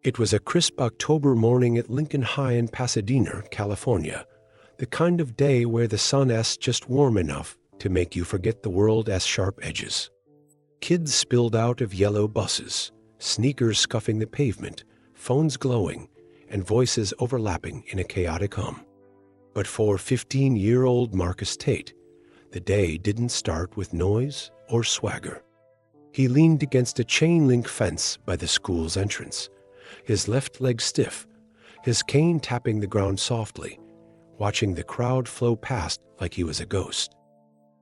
It was a crisp October morning at Lincoln High in Pasadena, California, the kind of day where the sun's just warm enough to make you forget the world's sharp edges. Kids spilled out of yellow buses, sneakers scuffing the pavement, phones glowing, and voices overlapping in a chaotic hum. But for 15-year-old Marcus Tate, the day didn't start with noise or swagger. He leaned against a chain-link fence by the school's entrance, his left leg stiff, his cane tapping the ground softly, watching the crowd flow past like he was a ghost.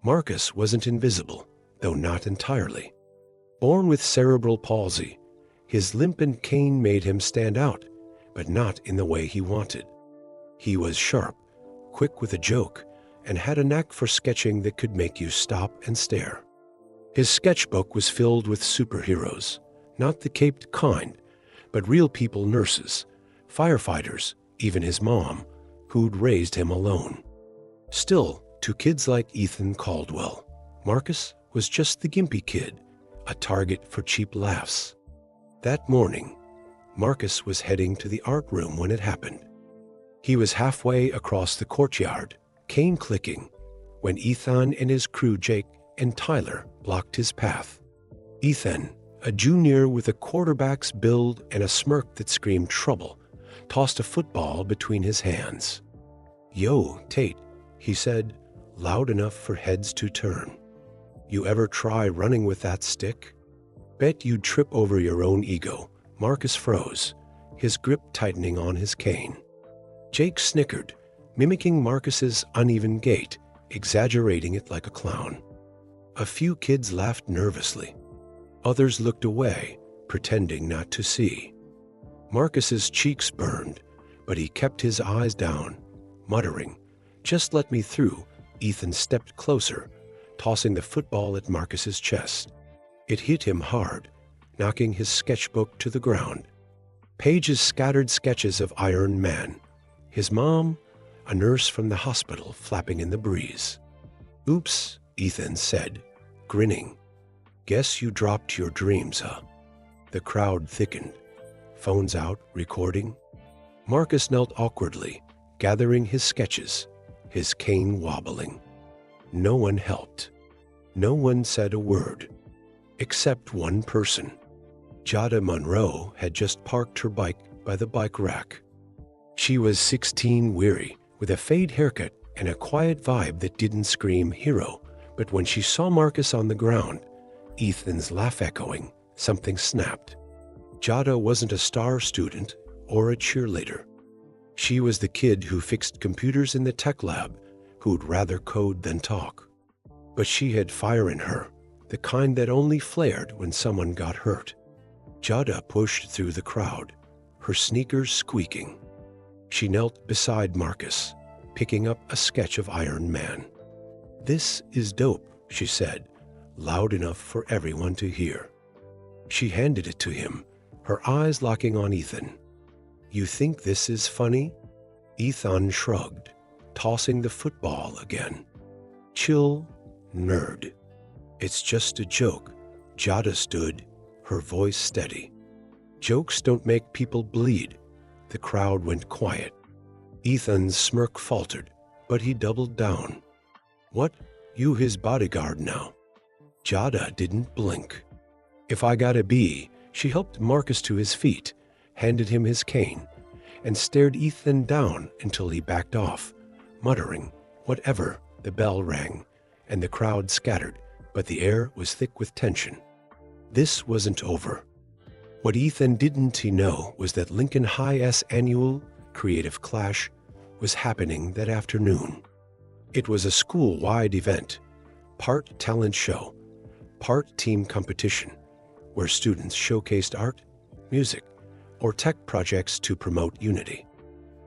Marcus wasn't invisible, though not entirely. Born with cerebral palsy, his limp and cane made him stand out, but not in the way he wanted. He was sharp, quick with a joke, and had a knack for sketching that could make you stop and stare. His sketchbook was filled with superheroes, not the caped kind, but real people, nurses, firefighters, even his mom, who'd raised him alone. Still, to kids like Ethan Caldwell, Marcus was just the gimpy kid, a target for cheap laughs. That morning, Marcus was heading to the art room when it happened. He was halfway across the courtyard, cane clicking, when Ethan and his crew Jake and Tyler blocked his path. Ethan, a junior with a quarterback's build and a smirk that screamed trouble, tossed a football between his hands. "Yo, Tate," he said, loud enough for heads to turn. "You ever try running with that stick? Bet you'd trip over your own ego." Marcus froze, his grip tightening on his cane. Jake snickered, mimicking Marcus's uneven gait, exaggerating it like a clown. A few kids laughed nervously. Others looked away, pretending not to see. Marcus's cheeks burned, but he kept his eyes down, muttering, "Just let me through." Ethan stepped closer, tossing the football at Marcus's chest. It hit him hard, knocking his sketchbook to the ground. Pages scattered sketches of Iron Man, his mom, a nurse from the hospital, flapping in the breeze. "Oops," Ethan said, grinning. "Guess you dropped your dreams, huh?" The crowd thickened. Phones out, recording. Marcus knelt awkwardly, gathering his sketches, his cane wobbling. No one helped. No one said a word. Except one person. Jada Monroe had just parked her bike by the bike rack. She was 16, weary, with a fade haircut and a quiet vibe that didn't scream hero. But when she saw Marcus on the ground, Ethan's laugh echoing, something snapped. Jada wasn't a star student or a cheerleader. She was the kid who fixed computers in the tech lab, who'd rather code than talk. But she had fire in her, the kind that only flared when someone got hurt. Jada pushed through the crowd, her sneakers squeaking. She knelt beside Marcus, picking up a sketch of Iron Man. "This is dope," she said, loud enough for everyone to hear. She handed it to him, her eyes locking on Ethan. "You think this is funny?" Ethan shrugged, tossing the football again. "Chill, nerd. It's just a joke." Jada stood, her voice steady. "Jokes don't make people bleed." The crowd went quiet. Ethan's smirk faltered, but he doubled down. "What, you his bodyguard now?" Jada didn't blink. "If I got a B," she helped Marcus to his feet, handed him his cane, and stared Ethan down until he backed off, muttering, "Whatever." The bell rang, and the crowd scattered, but the air was thick with tension. This wasn't over. What Ethan didn't know was that Lincoln High's annual Creative Clash was happening that afternoon. It was a school-wide event, part talent show, part team competition, where students showcased art, music, or tech projects to promote unity.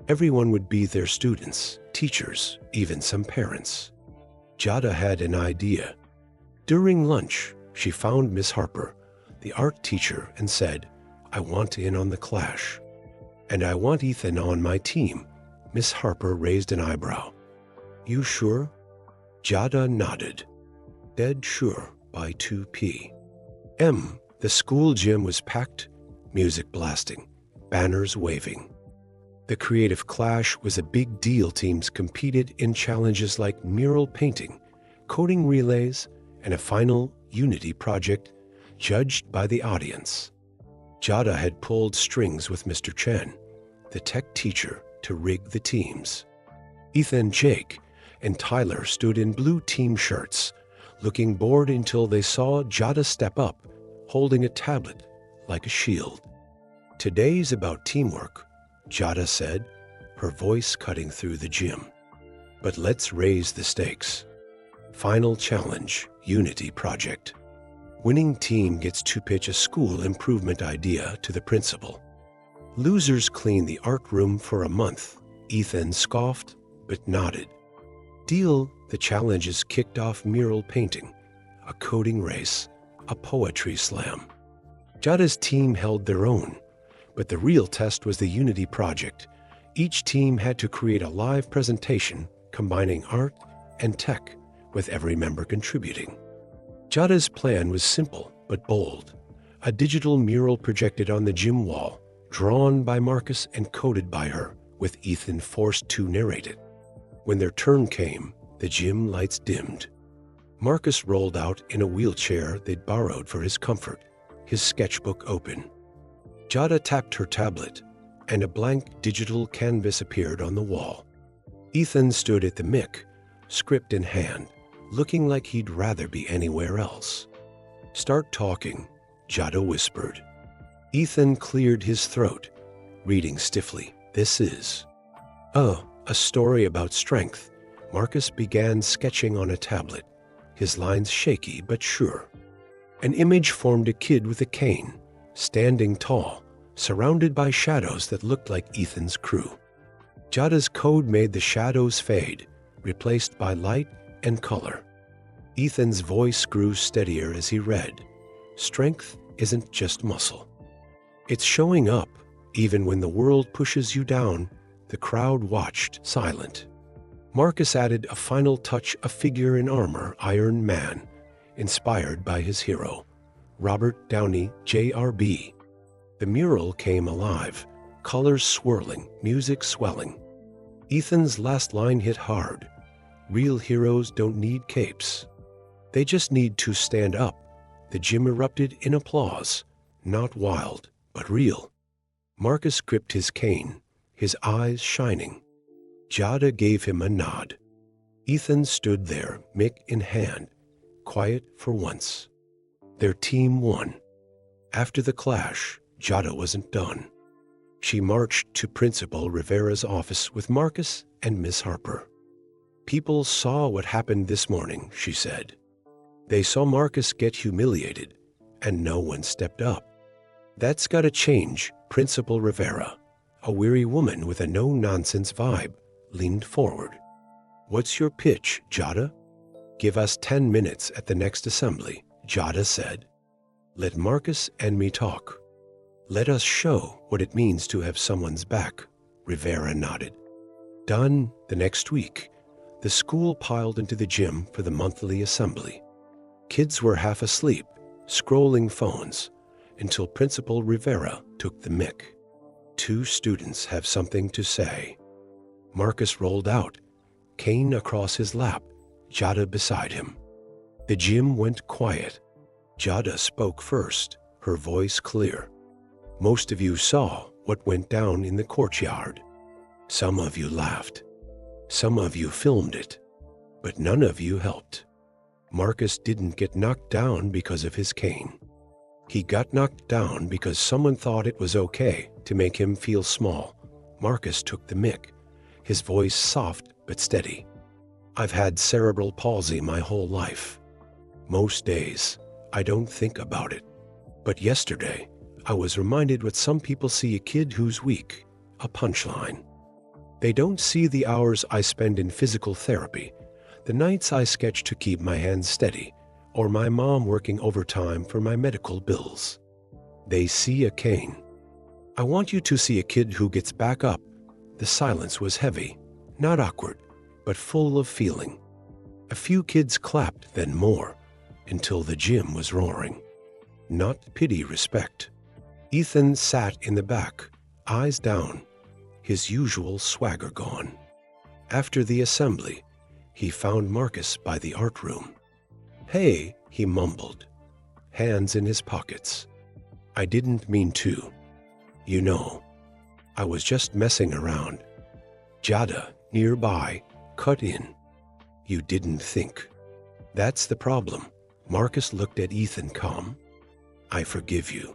Everyone would be there: students, teachers, even some parents. Jada had an idea. During lunch, she found Miss Harper, the art teacher, and said, "I want in on the clash. And I want Ethan on my team." Miss Harper raised an eyebrow. "You sure?" Jada nodded. "Dead sure," by 2 p.m. The school gym was packed, music blasting, banners waving. The creative clash was a big deal. Teams competed in challenges like mural painting, coding relays, and a final unity project judged by the audience. Jada had pulled strings with Mr. Chen, the tech teacher, to rig the teams. Ethan, Jake, and Tyler stood in blue team shirts, looking bored until they saw Jada step up, holding a tablet like a shield. "Today's about teamwork," Jada said, her voice cutting through the gym. "But let's raise the stakes. Final challenge, Unity Project. Winning team gets to pitch a school improvement idea to the principal. Losers clean the art room for a month." Ethan scoffed, but nodded. "Deal." The challenges kicked off mural painting, a coding race, a poetry slam. Jada's team held their own, but the real test was the Unity Project. Each team had to create a live presentation combining art and tech, with every member contributing. Jada's plan was simple but bold. A digital mural projected on the gym wall, drawn by Marcus and coded by her, with Ethan forced to narrate it. When their turn came, the gym lights dimmed. Marcus rolled out in a wheelchair they'd borrowed for his comfort, his sketchbook open. Jada tapped her tablet, and a blank digital canvas appeared on the wall. Ethan stood at the mic, script in hand, looking like he'd rather be anywhere else. "Start talking," Jada whispered. Ethan cleared his throat, reading stiffly. "This is a story about strength." Marcus began sketching on a tablet, his lines shaky but sure. An image formed: a kid with a cane, standing tall, surrounded by shadows that looked like Ethan's crew. Jada's code made the shadows fade, replaced by light and color. Ethan's voice grew steadier as he read. "Strength isn't just muscle. It's showing up, even when the world pushes you down." The crowd watched, silent. Marcus added a final touch: a figure in armor, Iron Man, inspired by his hero, Robert Downey, Jr.B. The mural came alive, colors swirling, music swelling. Ethan's last line hit hard. "Real heroes don't need capes. They just need to stand up." The gym erupted in applause, not wild, but real. Marcus gripped his cane, his eyes shining. Jada gave him a nod. Ethan stood there, mic in hand, quiet for once. Their team won. After the clash, Jada wasn't done. She marched to Principal Rivera's office with Marcus and Miss Harper. "People saw what happened this morning," she said. "They saw Marcus get humiliated, and no one stepped up. That's gotta change." Principal Rivera, a weary woman with a no-nonsense vibe, leaned forward. "What's your pitch, Jada?" "Give us 10 minutes at the next assembly," Jada said. "Let Marcus and me talk. Let us show what it means to have someone's back." Rivera nodded. Done. The next week, the school piled into the gym for the monthly assembly. Kids were half asleep, scrolling phones, until Principal Rivera took the mic. "Two students have something to say." Marcus rolled out, cane across his lap, Jada beside him. The gym went quiet. Jada spoke first, her voice clear. "Most of you saw what went down in the courtyard. Some of you laughed. Some of you filmed it. But none of you helped. Marcus didn't get knocked down because of his cane. He got knocked down because someone thought it was okay to make him feel small." Marcus took the mic, his voice soft but steady. "I've had cerebral palsy my whole life. Most days, I don't think about it. But yesterday, I was reminded what some people see: a kid who's weak, a punchline. They don't see the hours I spend in physical therapy, the nights I sketch to keep my hands steady, or my mom working overtime for my medical bills. They see a cane. I want you to see a kid who gets back up." The silence was heavy, not awkward, but full of feeling. A few kids clapped, then more, until the gym was roaring. Not pity, respect. Ethan sat in the back, eyes down, his usual swagger gone. After the assembly, he found Marcus by the art room. "Hey," he mumbled, hands in his pockets. "I didn't mean to. You know, I was just messing around." Jada, nearby, cut in. "You didn't think." "That's the problem." Marcus looked at Ethan calm. "I forgive you.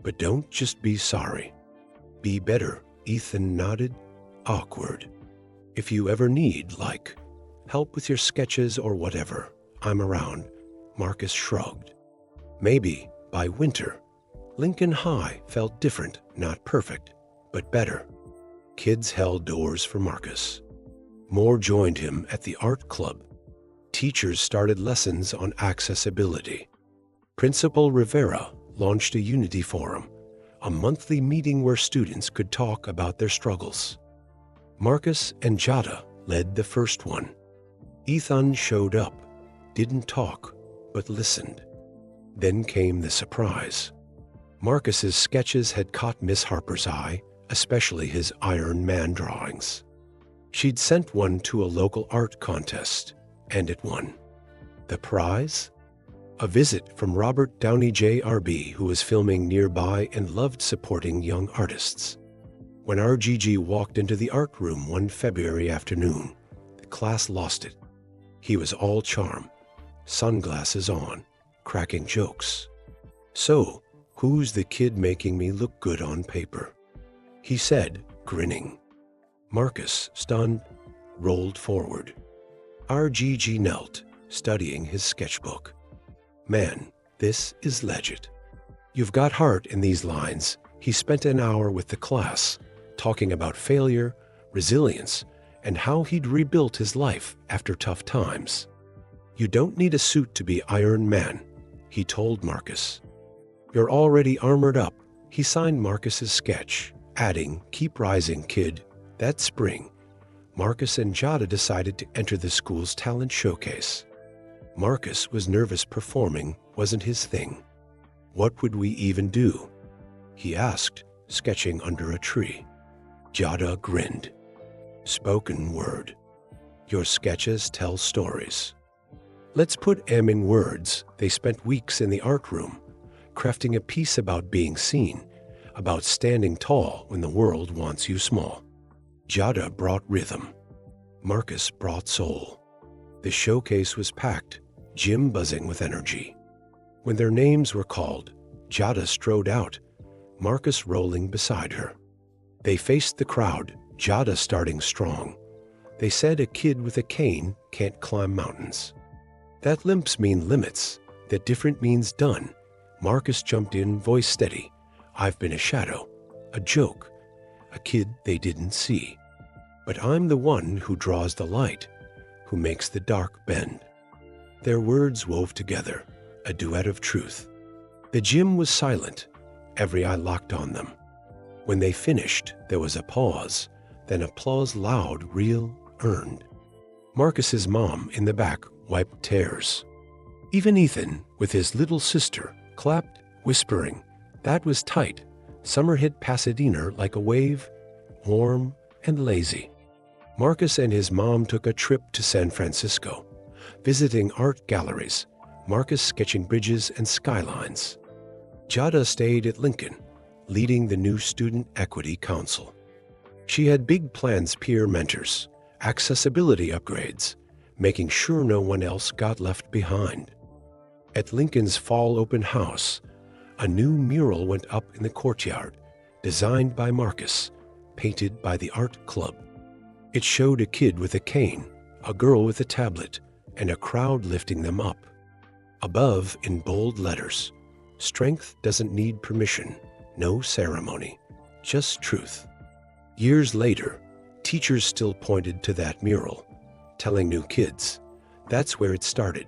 But don't just be sorry. Be better." Ethan nodded, awkward. "If you ever need, like, help with your sketches or whatever, I'm around." Marcus shrugged. Maybe by winter, Lincoln High felt different, not perfect, but better. Kids held doors for Marcus. More joined him at the art club. Teachers started lessons on accessibility. Principal Rivera launched a Unity Forum, a monthly meeting where students could talk about their struggles. Marcus and Jada led the first one. Ethan showed up, didn't talk, but listened. Then came the surprise. Marcus's sketches had caught Miss Harper's eye, especially his Iron Man drawings. She'd sent one to a local art contest, and it won. The prize? A visit from Robert Downey Jr., who was filming nearby and loved supporting young artists. When RGG walked into the art room one February afternoon, the class lost it. He was all charm, sunglasses on, cracking jokes. "So, who's the kid making me look good on paper?" he said, grinning. Marcus, stunned, rolled forward. RGG knelt, studying his sketchbook. "Man, this is legit. You've got heart in these lines." He spent an hour with the class, talking about failure, resilience, and how he'd rebuilt his life after tough times. "You don't need a suit to be Iron Man," he told Marcus. "You're already armored up." He signed Marcus's sketch, adding, "Keep rising, kid." That spring, Marcus and Jada decided to enter the school's talent showcase. Marcus was nervous. Performing wasn't his thing. "What would we even do?" he asked, sketching under a tree. Jada grinned. "Spoken word. Your sketches tell stories." "Let's put M in words." They spent weeks in the art room, crafting a piece about being seen, about standing tall when the world wants you small. Jada brought rhythm. Marcus brought soul. The showcase was packed, gym buzzing with energy. When their names were called, Jada strode out, Marcus rolling beside her. They faced the crowd, Jada starting strong. They said a kid with a cane can't climb mountains. That limps mean limits, that different means done. Marcus jumped in, voice steady. "I've been a shadow, a joke, a kid they didn't see. But I'm the one who draws the light, who makes the dark bend." Their words wove together, a duet of truth. The gym was silent, every eye locked on them. When they finished, there was a pause, then applause, loud, real, earned. Marcus's mom in the back wiped tears. Even Ethan, with his little sister, clapped, whispering, "That was tight." Summer hit Pasadena like a wave, warm and lazy. Marcus and his mom took a trip to San Francisco, visiting art galleries, Marcus sketching bridges and skylines. Jada stayed at Lincoln, leading the new Student Equity Council. She had big plans: peer mentors, accessibility upgrades, making sure no one else got left behind. At Lincoln's fall open house, a new mural went up in the courtyard, designed by Marcus, painted by the art club. It showed a kid with a cane, a girl with a tablet, and a crowd lifting them up. Above, in bold letters, "Strength doesn't need permission, no ceremony, just truth." Years later, teachers still pointed to that mural, telling new kids, that's where it started,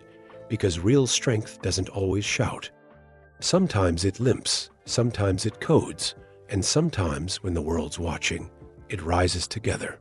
because real strength doesn't always shout. Sometimes it limps, sometimes it codes, and sometimes, when the world's watching, it rises together.